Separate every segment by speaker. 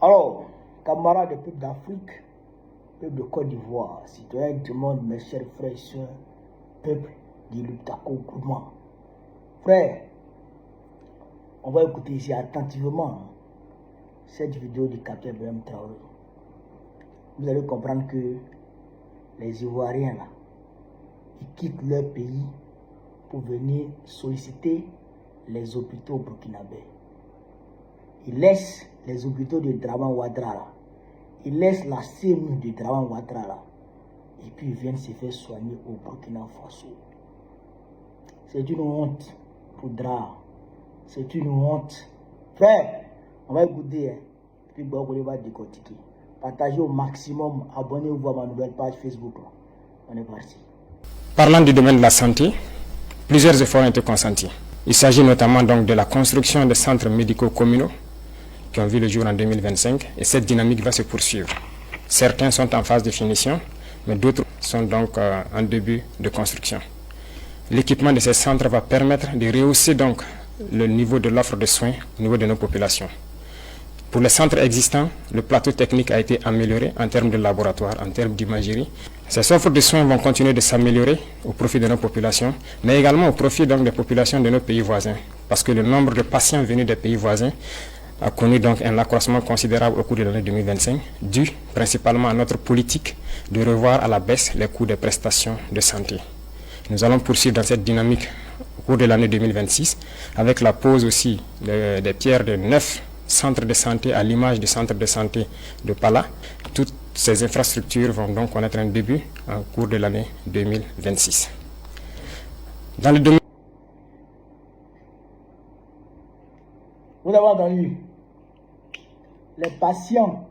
Speaker 1: Alors, camarades des peuples d'Afrique, peuple de Côte d'Ivoire, citoyens du monde, mes chers frères et sœurs, peuple d'Ilutako Gourma. Frère, on va écouter ici attentivement cette vidéo du capitaine Ibrahim Traoré. Vous allez comprendre que les Ivoiriens là, ils quittent leur pays pour venir solliciter les hôpitaux burkinabés. Ils laissent les hôpitaux de Dramane Ouattara là. Ils laissent la CMU de Dramane Ouattara là. Et puis ils viennent se faire soigner au Burkina Faso. C'est une honte pour Dra. C'est une honte. Frère, on va écouter. Hein. Puis bon, on va décortiquer. Partagez au maximum. Abonnez-vous à ma nouvelle page Facebook. Là. On est parti.
Speaker 2: Parlant du domaine de la santé, plusieurs efforts ont été consentis. Il s'agit notamment donc de la construction des centres médicaux communaux qui ont vu le jour en 2025 et cette dynamique va se poursuivre. Certains sont en phase de finition, mais d'autres sont donc en début de construction. L'équipement de ces centres va permettre de rehausser donc le niveau de l'offre de soins au niveau de nos populations. Pour les centres existants, le plateau technique a été amélioré en termes de laboratoire, en termes d'imagerie. Ces offres de soins vont continuer de s'améliorer au profit de nos populations, mais également au profit donc des populations de nos pays voisins, parce que le nombre de patients venus des pays voisins a connu donc un accroissement considérable au cours de l'année 2025, dû principalement à notre politique de revoir à la baisse les coûts des prestations de santé. Nous allons poursuivre dans cette dynamique au cours de l'année 2026, avec la pose aussi des pierres de 9 centres de santé à l'image du centre de santé de Pala. Toutes ces infrastructures vont donc connaître un début en cours de l'année 2026. Dans le domaine...
Speaker 1: Vous avez entendu, les patients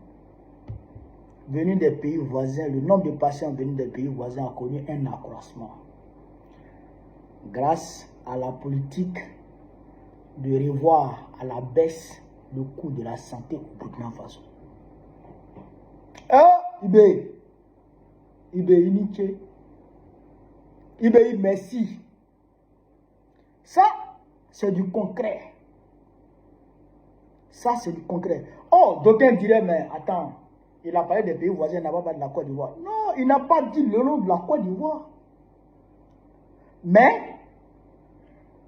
Speaker 1: venus des pays voisins, le nombre de patients venus des pays voisins a connu un accroissement. Grâce à la politique de revoir à la baisse le coût de la santé au Burkina Faso. Ibé Iniché, Ibé merci. Ça, c'est du concret. Ça, c'est du concret. Oh, d'aucuns diraient, mais attends, il a parlé des pays voisins, il n'a pas parlé de la Côte d'Ivoire. Non, il n'a pas dit le nom de la Côte d'Ivoire. Mais,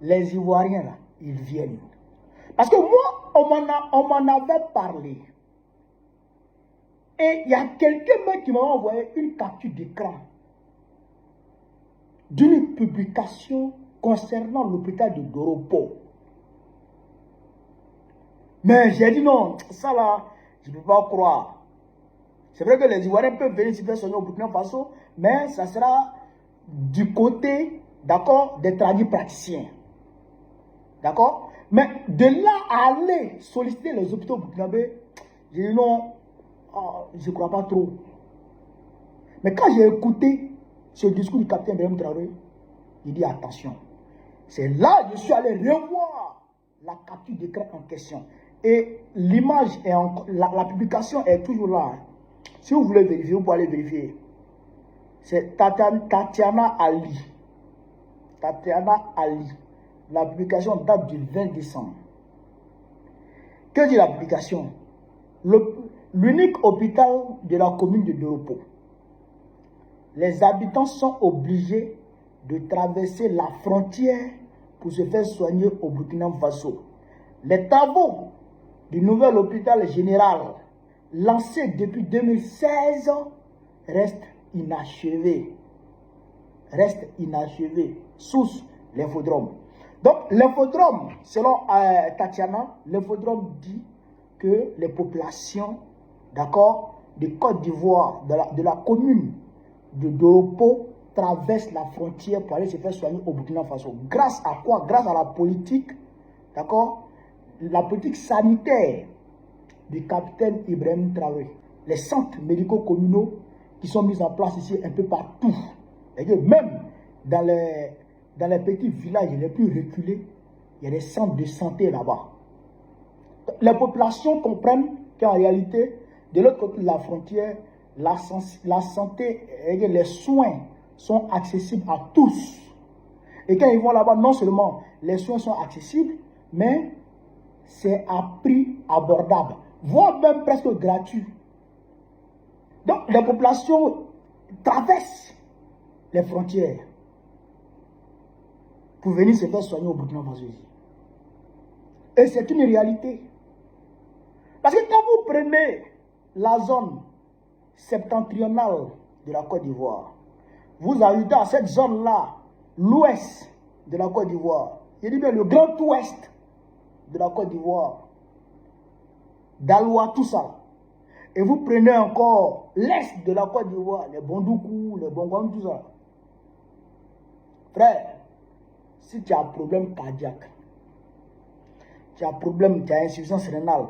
Speaker 1: les Ivoiriens, là, ils viennent. Parce que moi, on m'en avait parlé. Et il y a quelqu'un qui m'a envoyé une capture d'écran d'une publication concernant l'hôpital de Doropo. Mais j'ai dit non, ça là, je ne peux pas croire. C'est vrai que les Ivoiriens peuvent venir se faire soigner au Burkina Faso, mais ça sera du côté, d'accord, des tradis praticiens. D'accord? Mais de là à aller solliciter les hôpitaux burkinabés, j'ai dit non, je ne crois pas trop. Mais quand j'ai écouté ce discours du capitaine Ibrahim Traoré, il dit attention. C'est là que je suis allé revoir la capture d'écran en question. Et l'image, la publication est toujours là. Si vous voulez vérifier, vous pouvez aller vérifier. C'est Tatiana Ali. Tatiana Ali. La publication date du 20 décembre. Que dit la publication? L'unique hôpital de la commune de Doropo. Les habitants sont obligés de traverser la frontière pour se faire soigner au Burkina Faso. Les travaux du nouvel hôpital général lancé depuis 2016 restent inachevés. Restent inachevés. Source, l'infodrome. Donc, l'infodrome, selon Tatiana, l'infodrome dit que les populations, d'accord, de Côte d'Ivoire, de la commune de Doropo, traversent la frontière pour aller se faire soigner au Burkina Faso. Grâce à quoi? Grâce à la politique, d'accord, la politique sanitaire du capitaine Ibrahim Traoré. Les centres médicaux communaux qui sont mis en place ici un peu partout. Et même dans les petits villages les plus reculés, il y a des centres de santé là-bas. Les populations comprennent qu'en réalité, de l'autre côté de la frontière, la santé et les soins sont accessibles à tous. Et quand ils vont là-bas, non seulement les soins sont accessibles, mais c'est à prix abordable. voire même presque gratuit. Donc, les populations traversent les frontières pour venir se faire soigner au Burkina Faso. Et c'est une réalité. Parce que quand vous prenez la zone septentrionale de la Côte d'Ivoire, vous avez dans cette zone-là, l'ouest de la Côte d'Ivoire, je dis bien le grand ouest de la Côte d'Ivoire, Daloa, tout ça. Et vous prenez encore l'est de la Côte d'Ivoire, les Bondoukou, les Bongouan, tout ça. Frère, si tu as un problème cardiaque, tu as un problème, tu as insuffisance rénale,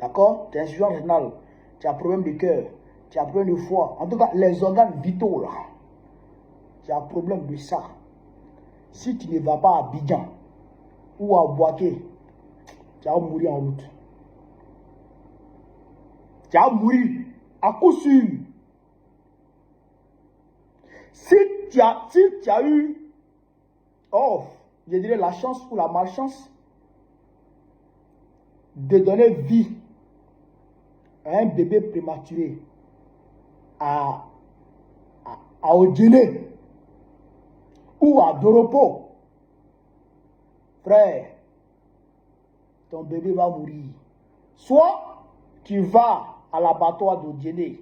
Speaker 1: d'accord? Tu as insuffisance rénale, tu as un problème de cœur, tu as un problème de foie, en tout cas les organes vitaux là, tu as un problème de ça. Si tu ne vas pas à Abidjan ou à Boaké, tu vas mourir en route. Tu vas mourir à coup sûr. Si tu as eu, je dirais la chance ou la malchance de donner vie à un bébé prématuré à Odjene ou à Doropo, frère, ton bébé va mourir. Soit tu vas à l'abattoir d'Odjene et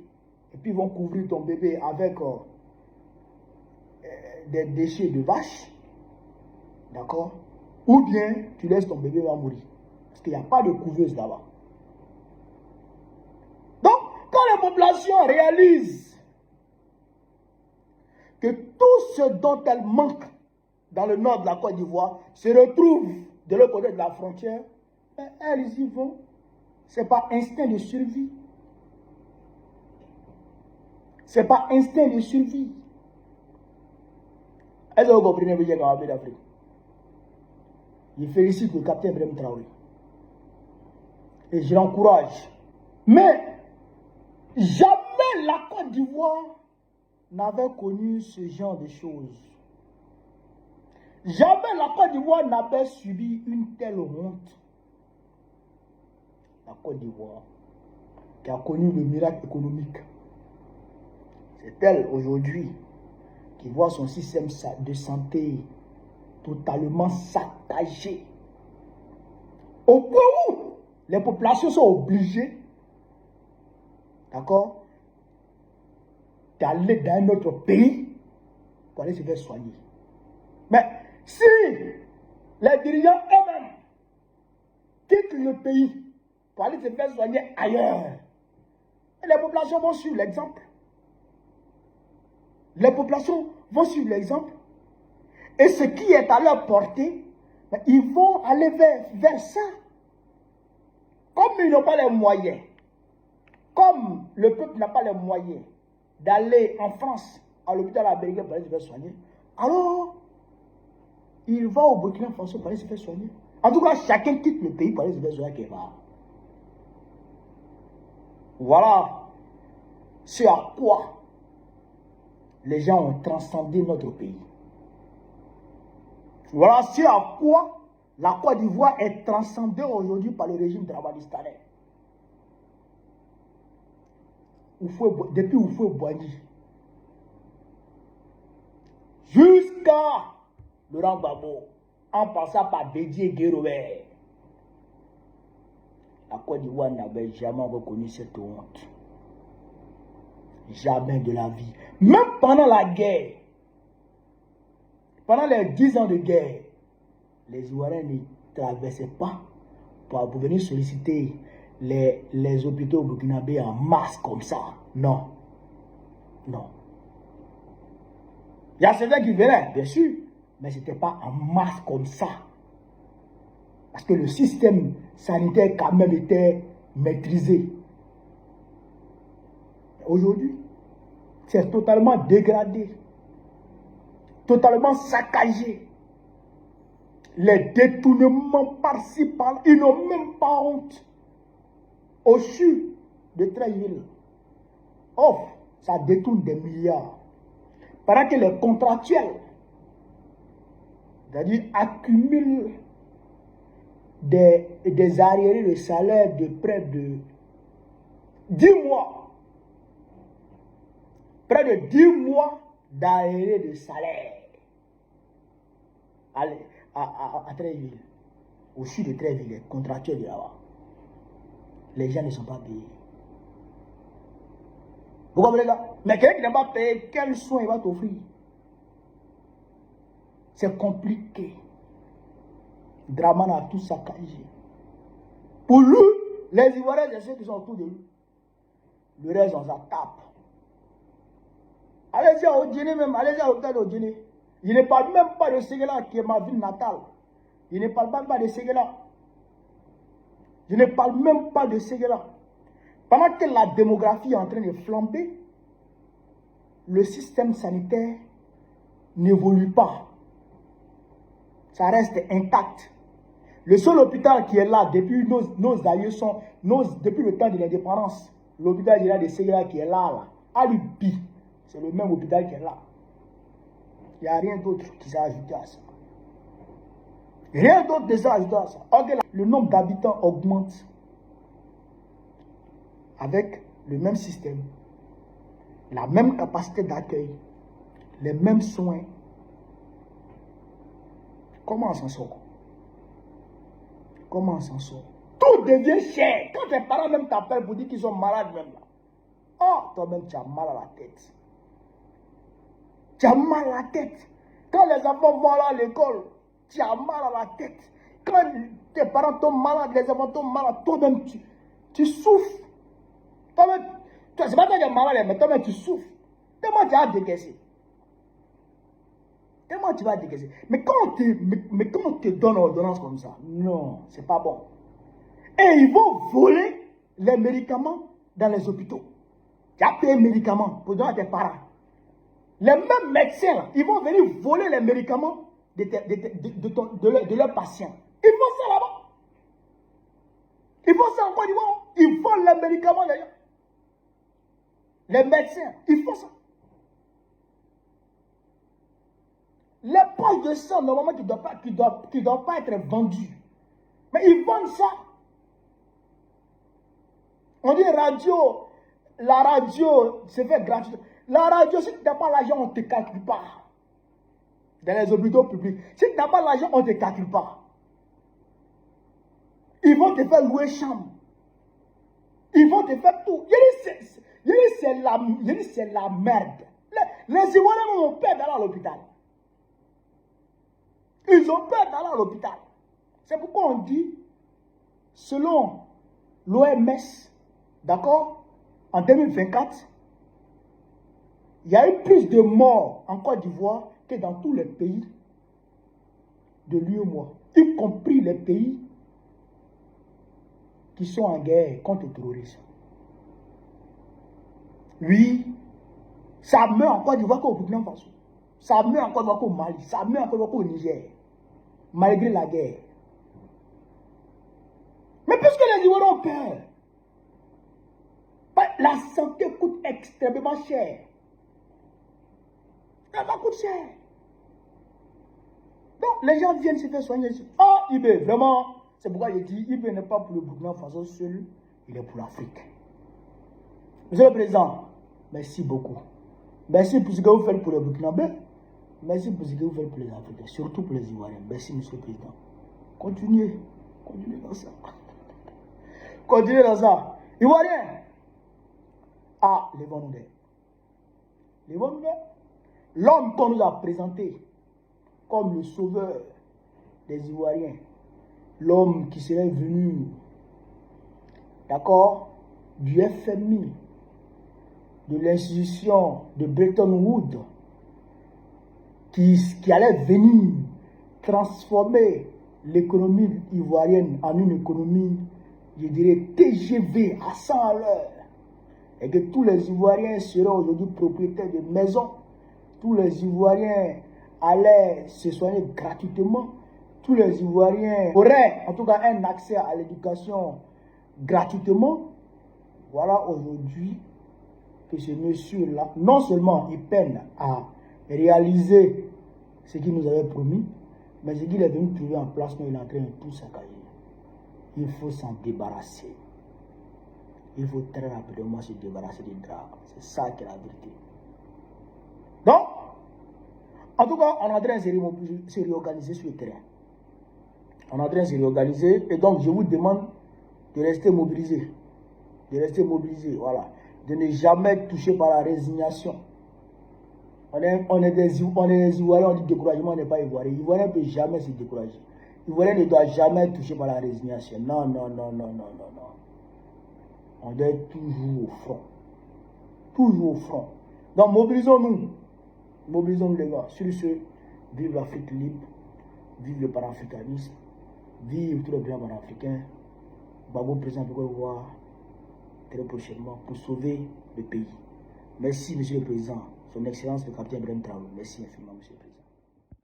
Speaker 1: puis ils vont couvrir ton bébé avec des déchets de vache, d'accord? Ou bien tu laisses ton bébé va mourir. Parce qu'il n'y a pas de couveuse là-bas. Donc, quand les populations réalisent que tout ce dont elles manquent dans le nord de la Côte d'Ivoire se retrouve de l'autre côté de la frontière, elles y vont. Ce n'est pas instinct de survie. Ce n'est pas instinct de survie. Est-ce que vous comprenez ce que j'ai dit d'Afrique? Je félicite le capitaine Ibrahim Traoré. Et je l'encourage. Mais jamais la Côte d'Ivoire n'avait connu ce genre de choses. Jamais la Côte d'Ivoire n'avait subi une telle honte. La Côte d'Ivoire, qui a connu le miracle économique, c'est elle aujourd'hui qui voit son système de santé totalement saccagé. Au point où les populations sont obligées, d'accord, d'aller dans un autre pays pour aller se faire soigner. Mais si les dirigeants eux-mêmes quittent le pays pour aller se faire soigner ailleurs, les populations vont suivre l'exemple. Les populations vont suivre l'exemple. Et ce qui est à leur portée, ils vont aller vers ça. Comme ils n'ont pas les moyens, comme le peuple n'a pas les moyens d'aller en France, à l'hôpital américain pour aller se faire soigner, alors il va au Burkina Faso pour aller se faire soigner. En tout cas, chacun quitte le pays pour aller se faire soigner quelque part. Voilà ce à quoi les gens ont transcendé notre pays. Voilà ce à quoi la Côte d'Ivoire est transcendée aujourd'hui par le régime dramanistanais. Depuis Oufoué Boigny jusqu'à Laurent Gbagbo, en passant par Bédié Guérovert, la Côte d'Ivoire n'avait jamais reconnu cette honte. Jamais de la vie. Même pendant la guerre, pendant les 10 ans de guerre, les Ivoiriens ne traversaient pas pour venir solliciter les hôpitaux burkinabés en masse comme ça. Non. Non. Il y a certains qui venaient, bien sûr, mais ce n'était pas en masse comme ça. Parce que le système sanitaire quand même était maîtrisé. Aujourd'hui, c'est totalement dégradé, totalement saccagé. Les détournements par-ci, par-là, ils n'ont même pas honte. Au CHU de Tréville, ça détourne des milliards. Pendant que les contractuels, c'est-à-dire accumulent des arriérés de salaire de près de 10 mois. Près de 10 mois d'arriérés de salaire. Allez, à Tréville. Au sud de Tréville, les contractuels de là-bas. Les gens ne sont pas payés. Vous comprenez là? Mais quelqu'un qui n'a pas payé, quel soin il va t'offrir? C'est compliqué. Draman a tout saccagé. Pour lui, les Ivoiriens, c'est ceux qui sont autour de lui. Le reste, on s'en tape. Allez-y au dîner même, allez-y à l'hôtel au dîner. Je ne parle même pas de Séguéla, qui est ma ville natale. Je ne parle même pas de Séguéla. Je ne parle même pas de Séguéla. Pendant que la démographie est en train de flamber, le système sanitaire n'évolue pas. Ça reste intact. Le seul hôpital qui est là depuis nos aïeux depuis le temps de l'indépendance, l'hôpital général de Séguéla qui est là, Alibi, c'est le même hôpital qui est là. Il n'y a rien d'autre qui s'est ajouté à ça. Rien d'autre ne s'est ajouté à ça. Okay, le nombre d'habitants augmente avec le même système, la même capacité d'accueil, les mêmes soins. Comment on s'en sort? Comment on s'en sort? Tout devient cher. Quand tes parents même t'appellent pour dire qu'ils sont malades même là. Oh, toi-même tu as mal à la tête. Tu as mal à la tête. Quand les enfants vont à l'école, tu as mal à la tête. Quand tes parents tombent malades, les enfants tombent malades, toi-même tu souffres. Toi-même, c'est pas toi qui es malade, mais toi-même tu souffres. Tellement tu as décaissé. Tellement tu vas décaisser. Mais quand on te donne l'ordonnance comme ça, non, c'est pas bon. Et ils vont voler les médicaments dans les hôpitaux. Tu as payé les médicaments pour donner à tes parents. Les mêmes médecins, là, ils vont venir voler les médicaments de leurs patients. Ils font ça là-bas. Ils font ça en Côte d'Ivoire. Ils volent les médicaments d'ailleurs. Les médecins, ils font ça. Les poches de sang, normalement, qui ne doivent pas être vendues. Mais ils vendent ça. On dit radio, la radio, c'est fait gratuitement. La radio, si tu n'as pas l'argent, on ne te calcule pas. Dans les hôpitaux publics. Si tu n'as pas l'argent, on ne te calcule pas. Ils vont te faire louer chambre. Ils vont te faire tout. C'est la merde. Les Ivoiriens ont peur d'aller à l'hôpital. Ils ont peur d'aller à l'hôpital. C'est pourquoi on dit, selon l'OMS, d'accord, en 2024, il y a eu plus de morts en Côte d'Ivoire que dans tous les pays de l'UEMOA, y compris les pays qui sont en guerre contre le terrorisme. Oui, ça meurt en Côte d'Ivoire qu'au Burkina Faso. Ça meurt en Côte d'Ivoire qu'au Mali. Ça meurt en Côte d'Ivoire qu'au Niger. Malgré la guerre. Mais puisque les Ivoiriens ont peur, la santé coûte extrêmement cher. Ça coûte cher. Donc, les gens viennent se faire soigner. Ah, Ibé, vraiment, c'est pourquoi je dis, Ibé n'est pas pour le Burkina Faso seul, il est pour l'Afrique. Monsieur le Président, merci beaucoup. Merci pour ce que vous faites pour le Burkinabé. Merci pour ce que vous faites pour les Africains, surtout pour les Ivoiriens. Merci, Monsieur le Président. Continuez. Continuez dans ça. Continuez dans ça. Ivoiriens. Ah, les bons nouvelles. Les bonnes nouvelles. L'homme qu'on nous a présenté comme le sauveur des Ivoiriens, l'homme qui serait venu, d'accord, du FMI, de l'institution de Bretton Woods, qui allait venir transformer l'économie ivoirienne en une économie, je dirais, TGV à 100 à l'heure, et que tous les Ivoiriens seraient aujourd'hui propriétaires de maisons. Tous les Ivoiriens allaient se soigner gratuitement. Tous les Ivoiriens auraient en tout cas un accès à l'éducation gratuitement. Voilà aujourd'hui que ce monsieur-là, non seulement il peine à réaliser ce qu'il nous avait promis, mais ce qu'il est venu trouver en place, mais il est en train de tout saccager. il faut s'en débarrasser. Il faut très rapidement se débarrasser des draps. C'est ça qui est la vérité. Donc, en tout cas, on est en train de se réorganiser sur le terrain. On est en train de se réorganiser. Et donc, je vous demande de rester mobilisés. De rester mobilisés, voilà. De ne jamais être touché par la résignation. On est des Ivoiriens, on dit découragement, on n'est pas Ivoirien. Ivoirien ne peut jamais se décourager. Ivoirien ne doit jamais être touché par la résignation. Non, non, non, non, non, non, non. On doit être toujours au front. Toujours au front. Donc, mobilisons-nous. Mobilisons-nous, les gars. Sur ce, vive l'Afrique libre, vive le panafricanisme, vive tous les blancs panafricains. Babo, président de Côte d'Ivoire, très prochainement, pour sauver le pays. Merci, monsieur le président. Son Excellence, le capitaine Ibrahim Traoré. Merci infiniment, monsieur le président.